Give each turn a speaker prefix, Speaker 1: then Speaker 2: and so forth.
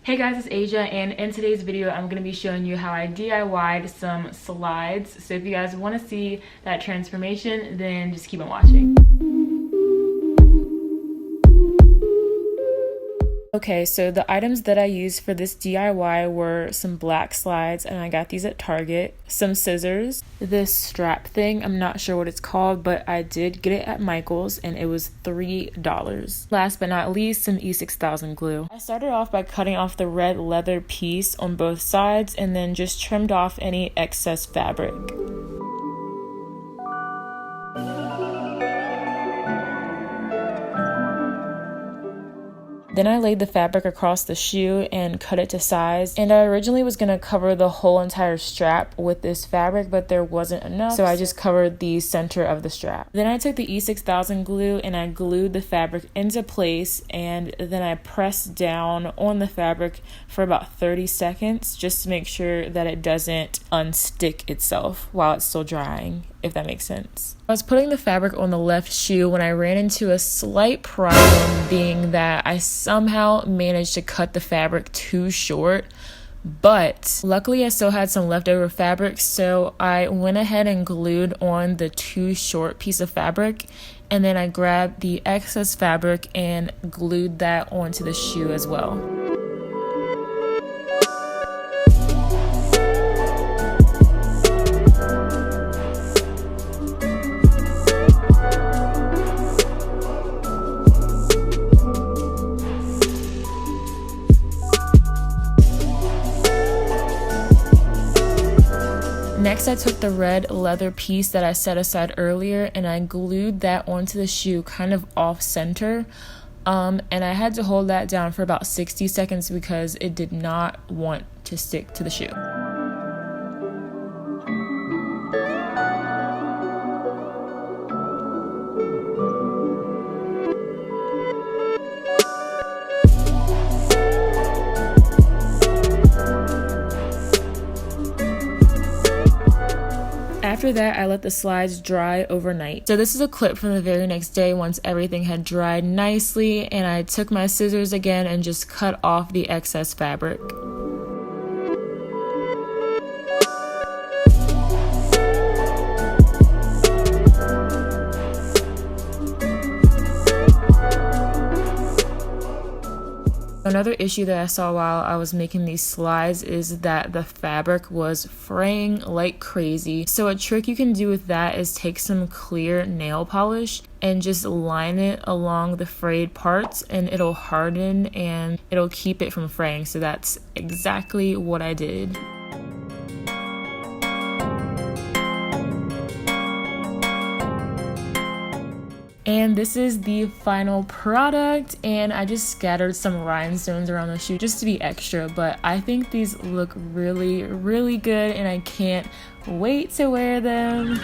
Speaker 1: Hey guys, it's Asia, and in today's video I'm going to be showing you how I DIY'd some slides. So if you guys want to see that transformation, then just keep on watching. Okay, so the items that I used for this DIY were some black slides, and I got these at Target, some scissors, this strap thing, I'm not sure what it's called, but I did get it at Michael's and it was $3. Last but not least, some E6000 glue. I started off by cutting off the red leather piece on both sides and then just trimmed off any excess fabric. Then I laid the fabric across the shoe and cut it to size, and I originally was going to cover the whole entire strap with this fabric, but there wasn't enough, so I just covered the center of the strap. Then I took the E6000 glue and I glued the fabric into place, and then I pressed down on the fabric for about 30 seconds just to make sure that it doesn't unstick itself while it's still drying, if that makes sense. I was putting the fabric on the left shoe when I ran into a slight problem, being that I somehow managed to cut the fabric too short, but luckily I still had some leftover fabric, so I went ahead and glued on the too short piece of fabric, and then I grabbed the excess fabric and glued that onto the shoe as well. Next, I took the red leather piece that I set aside earlier and I glued that onto the shoe kind of off center. And I had to hold that down for about 60 seconds because it did not want to stick to the shoe. After that, I let the slides dry overnight. So this is a clip from the very next day once everything had dried nicely, and I took my scissors again and just cut off the excess fabric. Another issue that I saw while I was making these slides is that the fabric was fraying like crazy. So a trick you can do with that is take some clear nail polish and just line it along the frayed parts, and it'll harden and it'll keep it from fraying. So that's exactly what I did. And this is the final product, and I just scattered some rhinestones around the shoe just to be extra, but I think these look really, really good and I can't wait to wear them.